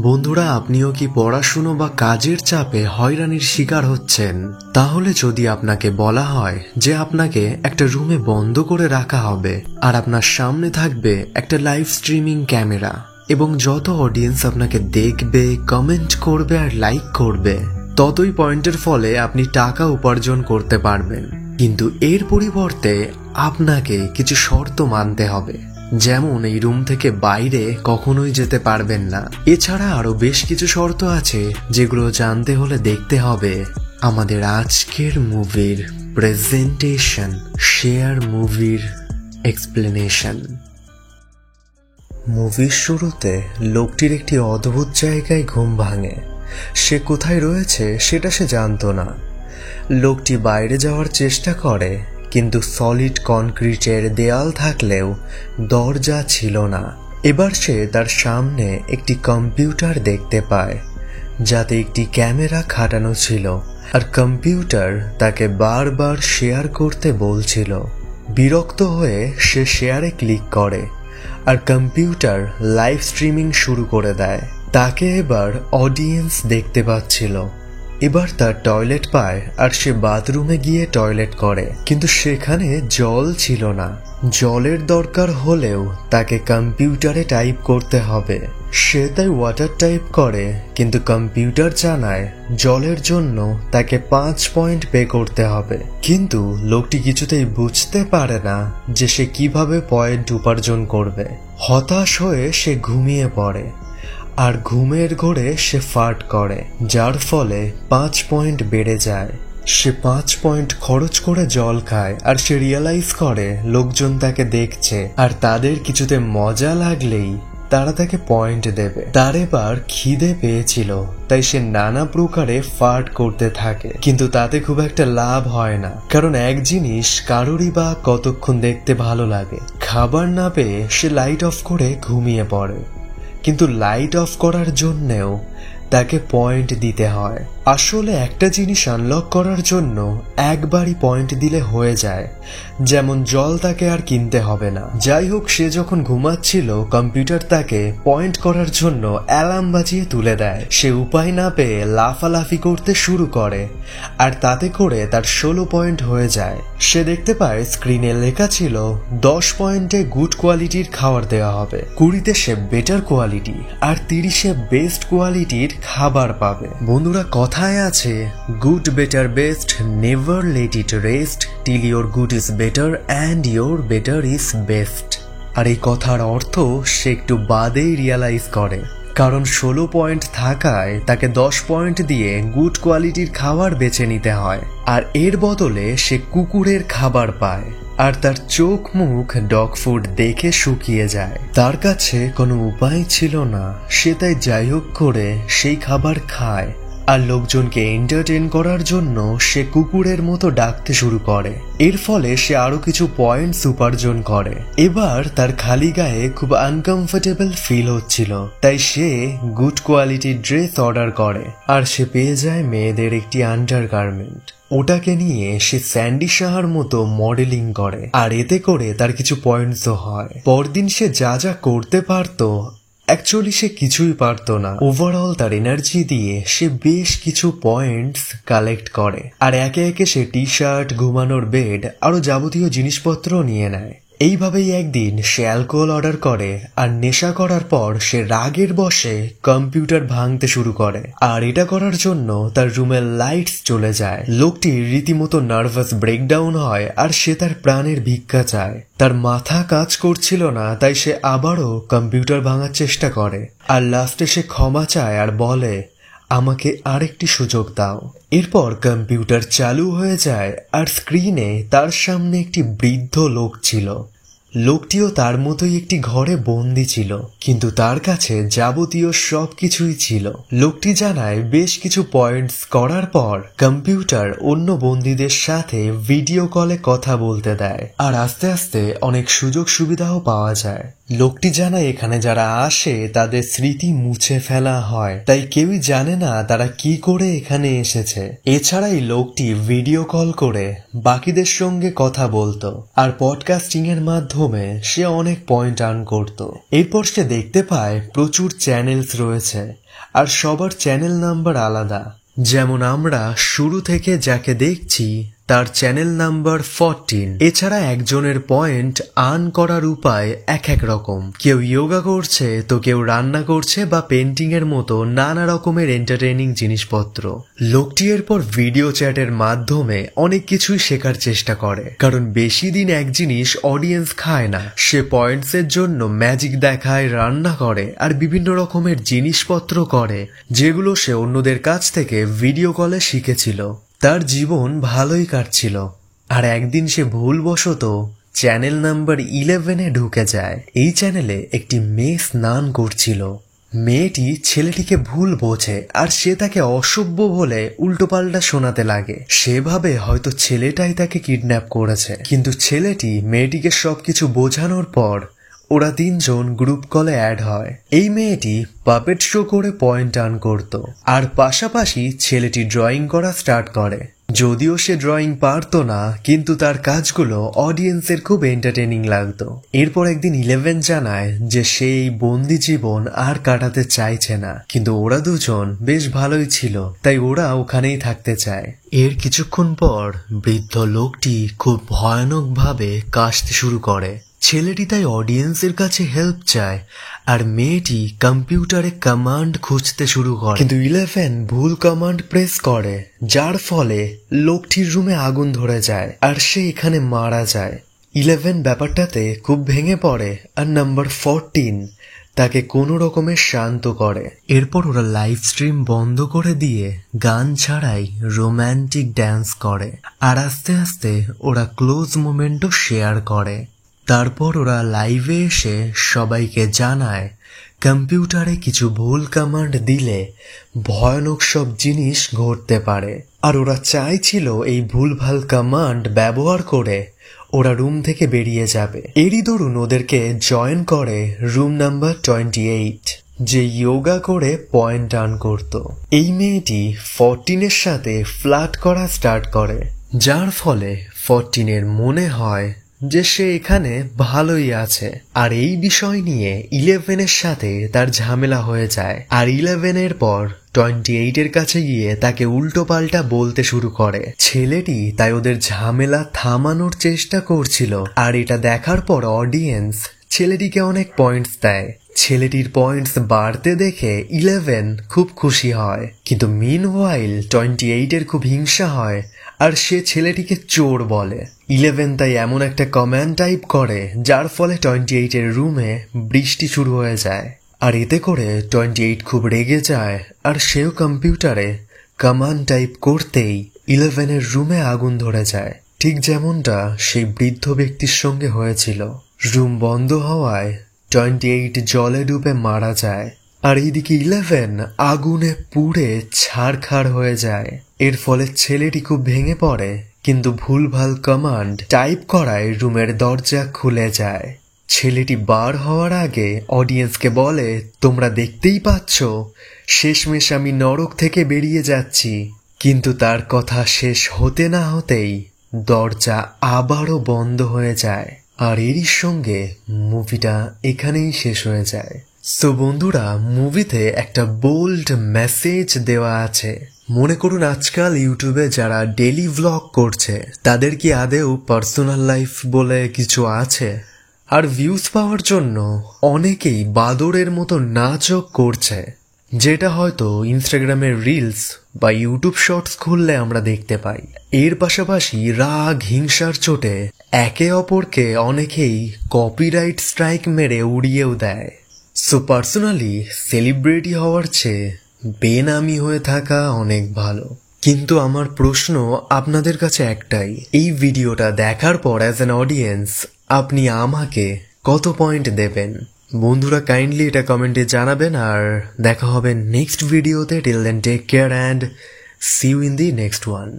বন্ধুরা, আপনিও কি পড়াশুনো বা কাজের চাপে হয়রানির শিকার হচ্ছেন? তাহলে যদি আপনাকে বলা হয় যে আপনাকে একটা রুমে বন্ধ করে রাখা হবে আর আপনার সামনে থাকবে একটা লাইভ স্ট্রিমিং ক্যামেরা এবং যত অডিয়েন্স আপনাকে দেখবে, কমেন্ট করবে আর লাইক করবে, ততই পয়েন্টের ফলে আপনি টাকা উপার্জন করতে পারবেন, কিন্তু এর পরিবর্তে আপনাকে কিছু শর্ত মানতে হবে। যেমন এই রুম থেকে বাইরে কখনোই যেতে পারবেন না। এছাড়া আরো বেশ কিছু শর্ত আছে যেগুলো জানতে হলে দেখতে হবে আমাদের আজকের মুভির প্রেজেন্টেশন, শেয়ার মুভির এক্সপ্লেনেশন। মুভির শুরুতে লোকটির একটি অদ্ভুত জায়গায় ঘুম ভাঙে। সে কোথায় রয়েছে সেটা সে জানতো না। লোকটি বাইরে যাওয়ার চেষ্টা করে, কিন্তু সলিড কনক্রিটের দেয়াল থাকলেও দরজা ছিল না। এবার সে তার সামনে একটি কম্পিউটার দেখতে পায়, যাতে একটি ক্যামেরা খাটানো ছিল, আর কম্পিউটার তাকে বারবার শেয়ার করতে বলছিল। বিরক্ত হয়ে সে শেয়ারে ক্লিক করে আর কম্পিউটার লাইভ স্ট্রিমিং শুরু করে দেয়। তাকে এবার অডিয়েন্স দেখতে পাচ্ছিল। এবার তার টয়লেট পায় আর সে বাথরুমে গিয়ে টয়লেট করে, কিন্তু সেখানে জল ছিল না। জলের দরকার হলেও তাকে কম্পিউটারে টাইপ করতে হবে। সে তাই ওয়াটার টাইপ করে, কিন্তু কম্পিউটার জানায় জলের জন্য তাকে 5 পয়েন্ট পে করতে হবে। কিন্তু লোকটি কিছুতেই বুঝতে পারে না যে সে কিভাবে পয়েন্ট উপার্জন করবে। হতাশ হয়ে সে ঘুমিয়ে পড়ে আর ঘুমের ঘোরে সে ফার্ট করে, যার ফলে 5 পয়েন্ট বেড়ে যায়। সে 5 পয়েন্ট খরচ করে জল খায় আর সে রিয়েলাইজ করে লোকজন তাকে দেখছে আর তাদের কিছুতে মজা লাগলেই তারা তাকে পয়েন্ট দেবে। তার এবার খিদে পেয়েছিল, তাই সে নানা প্রকারে ফার্ট করতে থাকে, কিন্তু তাতে খুব একটা লাভ হয় না, কারণ এক জিনিস কারোরই বা কতক্ষণ দেখতে ভালো লাগে। খাবার না পেয়ে সে লাইট অফ করে ঘুমিয়ে পড়ে, কিন্তু লাইট অফ করার জন্যেও তাকে পয়েন্ট দিতে হয়। আসলে একটা জিনিস আনলক করার জন্য একবারই পয়েন্ট দিলে হয়ে যায়, যেমন জল তাকে আর কিনতে হবে না। যাই হোক, সে যখন ঘুমাচ্ছিল কম্পিউটার তাকে পয়েন্ট করার জন্য অ্যালার্ম বাজিয়ে তুলে দেয়। সে উপায় না পেয়ে লাফালাফি করতে শুরু করে আর তাতে করে তার 16 পয়েন্ট হয়ে যায়। সে দেখতে পায় স্ক্রিনে লেখা ছিল 10 পয়েন্টে গুড কোয়ালিটির খাবার দেওয়া হবে, 20তে সে বেটার কোয়ালিটি আর 30-এ বেস্ট কোয়ালিটির খাবার পাবে। বন্ধুরা, কথায় আছে good better best, never let it rest till your good is better and your better is best. আর এই কথার অর্থ সে একটু বাদেই রিয়ালাইজ করে, কারণ 16 পয়েন্ট থাকায় তাকে 10 পয়েন্ট দিয়ে গুড কোয়ালিটির খাবার বেছে নিতে হয়, আর এর বদলে সে কুকুরের খাবার পায় আর তার চোখ মুখ ডগ ফুড দেখে শুকিয়ে যায়। তার কাছে কোনো উপায় ছিল না, সে তাই যাই হোক করে সেই খাবার খায় আর লোকজনকে এন্টারটেইন করার জন্য সে কুকুরের মতো ডাকতে শুরু করে। এর ফলে সে আরো কিছু পয়েন্টস উপার্জন করে। এবার তার খালি গায়ে খুব আনকমফোর্টেবল ফিল হচ্ছিল, তাই সে গুড কোয়ালিটির ড্রেস অর্ডার করে আর সে পেয়ে যায় মেয়েদের একটি আন্ডারগার্মেন্ট। ওটাকে নিয়ে সে স্যান্ডি সাহার মতো মডেলিং করে আর এতে করে তার কিছু পয়েন্টসও হয়। পরদিন সে যা যা করতে পারতো, অ্যাকচুয়ালি সে কিছুই পারতো না। ওভারঅল তার এনার্জি দিয়ে সে বেশ কিছু পয়েন্টস কালেক্ট করে আর একে একে সে টি শার্ট, ঘুমানোর বেড আরো যাবতীয় জিনিসপত্র নিয়ে নেয়। এইভাবেই একদিন সে অ্যালকোহল অর্ডার করে আর নেশা করার পর সে রাগের বশে কম্পিউটার ভাঙতে শুরু করে, আর এটা করার জন্য তার রুমের লাইটস চলে যায়। লোকটির রীতিমতো নার্ভাস ব্রেকডাউন হয় আর সে তার প্রাণের ভিক্ষা চায়। তার মাথা কাজ করছিল না, তাই সে আবারও কম্পিউটার ভাঙার চেষ্টা করে আর লাস্টে সে ক্ষমা চায় আর বলে, আমাকে আরেকটি সুযোগ দাও। এরপর কম্পিউটার চালু হয়ে যায় আর স্ক্রিনে তার সামনে একটি বৃদ্ধ লোক ছিল। লোকটিও তার মতোই একটি ঘরে বন্দি ছিল, কিন্তু তার কাছে যাবতীয় সবকিছুই ছিল। লোকটি জানায় বেশ কিছু পয়েন্টস করার পর কম্পিউটার অন্য বন্দীদের সাথে ভিডিও কলে কথা বলতে দেয় আর আস্তে আস্তে অনেক সুযোগ সুবিধাও পাওয়া যায়। লোকটি জানায় এখানে যারা আসে তাদের স্মৃতি মুছে ফেলা হয়, তাই কেউই জানে না তারা কি করে এখানে এসেছে। এছাড়াই লোকটি ভিডিও কল করে বাকিদের সঙ্গে কথা বলতো আর পডকাস্টিং এর মাধ্যমে মাধ্যমে সে অনেক পয়েন্ট আর্ন করত। এরপর সে দেখতে পায় প্রচুর চ্যানেলস রয়েছে আর সবার চ্যানেল নাম্বার আলাদা। যেমন আমরা শুরু থেকে যাকে দেখছি তার চ্যানেল নাম্বার 14। এছাড়া একজনের পয়েন্ট আর্ন করার উপায় এক এক রকম। কেউ যোগা করছে তো কেউ রান্না করছে বা পেন্টিং এর মতো নানা রকমের এন্টারটেইনিং জিনিসপত্র। লোকটি এরপর ভিডিও চ্যাটের মাধ্যমে অনেক কিছুই শেখার চেষ্টা করে, কারণ বেশি দিন এক জিনিস অডিয়েন্স খায় না। সে পয়েন্টস এর জন্য ম্যাজিক দেখায়, রান্না করে আর বিভিন্ন রকমের জিনিসপত্র করে যেগুলো সে অন্যদের কাছ থেকে ভিডিও কলে শিখেছিল। তার জীবন ভালোই কাটছিল, আর একদিন সে ভুলবশত চ্যানেল নাম্বার 11-এ ঢুকে যায়। এই চ্যানেলে একটি মেয়ে স্নান করছিল। মেয়েটি ছেলেটিকে ভুল বোঝে আর সে তাকে অসভ্য বলে উল্টোপাল্টা শোনাতে লাগে। সেভাবে হয়তো ছেলেটাই তাকে কিডন্যাপ করেছে, কিন্তু ছেলেটি মেয়েটিকে সবকিছু বোঝানোর পর ওরা 3 জন গ্রুপ কলে অ্যাড হয়। এই মেয়েটি পাপেট শো করে পয়েন্ট আর্ন করত, আর পাশাপাশি ছেলেটি ড্রয়িং করা স্টার্ট করে। যদিও সে ড্রয়িং পারতো না, কিন্তু তার কাজগুলো অডিয়েন্সের খুব এন্টারটেইনিং লাগতো। এরপর একদিন 11 জানায় যে সে এই বন্দি জীবন আর কাটাতে চাইছে না, কিন্তু ওরা দুজন বেশ ভালোই ছিল, তাই ওরা ওখানেই থাকতে চায়। এর কিছুক্ষণ পর বৃদ্ধ লোকটি খুব ভয়ানকভাবে কাশতে শুরু করে। ছেলেটি তাই অডিয়েন্সের কাছে হেল্প চায়, আর মেয়েটি কম্পিউটারে কমান্ড খুঁজতে শুরু করে। কিন্তু 11 ভুল কমান্ড প্রেস করে, যার ফলে লোকটির রুমে আগুন ধরে যায় আর সে এখানে মারা যায়। 11 ব্যাপারটাতে খুব ভেঙে পড়ে, আর নাম্বার 14 তাকে কোনো রকমের শান্ত করে। এরপর ওরা লাইভ স্ট্রিম বন্ধ করে দিয়ে গান ছাড়াই রোম্যান্টিক ড্যান্স করে, আর আস্তে আস্তে ওরা ক্লোজ মোমেন্টও শেয়ার করে। তারপর ওরা লাইভে এসে সবাইকে জানায় কম্পিউটারে কিছু ভুল কমান্ড দিলে ভয়ানক সব জিনিস ঘটতে পারে, আর ওরা চাইছিল এই ভুলভাল কমান্ড ব্যবহার করে ওরা রুম থেকে বেরিয়ে যাবে। এরই দরুন ওদেরকে জয়েন করে রুম নাম্বার 28, যে যোগা করে পয়েন্ট আর্ন করত। এই মেয়েটি 14-এর সাথে ফ্লার্ট করা স্টার্ট করে, যার ফলে 14-এর মনে হয় যে সে এখানে ভালোই আছে। আর এই বিষয় নিয়ে 11-এর সাথে তার ঝামেলা হয়ে যায়, আর 11-এর পর 28-এর কাছে গিয়ে তাকে উল্টো পাল্টা বলতে শুরু করে। ছেলেটি তাই ওদের ঝামেলা থামানোর চেষ্টা করছিল, আর এটা দেখার পর অডিয়েন্স ছেলেটিকে অনেক পয়েন্টস দেয়। ছেলেটির পয়েন্টস বাড়তে দেখে 11 খুব খুশি হয়, কিন্তু মিনওয়াইল 28-এর খুব হিংসা হয় আর সে ছেলেটিকে চোর বলে। 11 তাই এমন একটা কমান্ড টাইপ করে যার ফলে 28-এর রুমে বৃষ্টি শুরু হয়ে যায়, আর এতে করে 28 খুব রেগে যায়, আর সেও কম্পিউটারে কমান্ড টাইপ করতেই 11-এর রুমে আগুন ধরে যায়, ঠিক যেমনটা সেই বৃদ্ধ ব্যক্তির সঙ্গে হয়েছিল। রুম বন্ধ হওয়ায় 28 জলে ডুবে মারা যায়, আর এইদিকে 11 আগুনে পুড়ে ছারখার হয়ে যায়। এর ফলে ছেলেটি খুব ভেঙে পড়ে, কিন্তু ভুলভাল কমান্ড টাইপ করায় রুমের দরজা খুলে যায়। ছেলেটি বার হওয়ার আগে অডিয়েন্সকে বলে, তোমরা দেখতেই পাচ্ছ শেষমেশ আমি নরক থেকে বেরিয়ে যাচ্ছি। কিন্তু তার কথা শেষ হতে না হতেই দরজা আবারও বন্ধ হয়ে যায়, আর এরই সঙ্গে মুভিটা এখানেই শেষ হয়ে যায়। সো বন্ধুরা, মুভিতে একটা বোল্ড মেসেজ দেওয়া আছে। মনে করুন আজকাল ইউটিউবে যারা ডেইলি ভ্লগ করছে তাদের কি আদেও পার্সোনাল লাইফ বলে কিছু আছে? আর ভিউজ পাওয়ার জন্য অনেকেই বাদরের মতো নাচও করছে, যেটা হয়তো ইনস্টাগ্রামের রিলস বা ইউটিউব শর্টস খুললে আমরা দেখতে পাই। এর পাশাপাশি রাগ হিংসার চোটে একে অপরকে অনেকেই কপিরাইট স্ট্রাইক মেরে উড়িয়েও দেয়। সো পার্সোনালি সেলিব্রিটি হওয়ার চেয়ে বেনামি হয়ে থাকা অনেক ভালো। কিন্তু আমার প্রশ্ন আপনাদের কাছে একটাই, এই ভিডিওটা দেখার পর অ্যাজ অ্যান অডিয়েন্স আপনি আমাকে কত পয়েন্ট দেবেন? বন্ধুরা কাইন্ডলি এটা কমেন্টে জানাবেন, আর দেখা হবে নেক্সট ভিডিওতে। Till then take care and see you in the next one.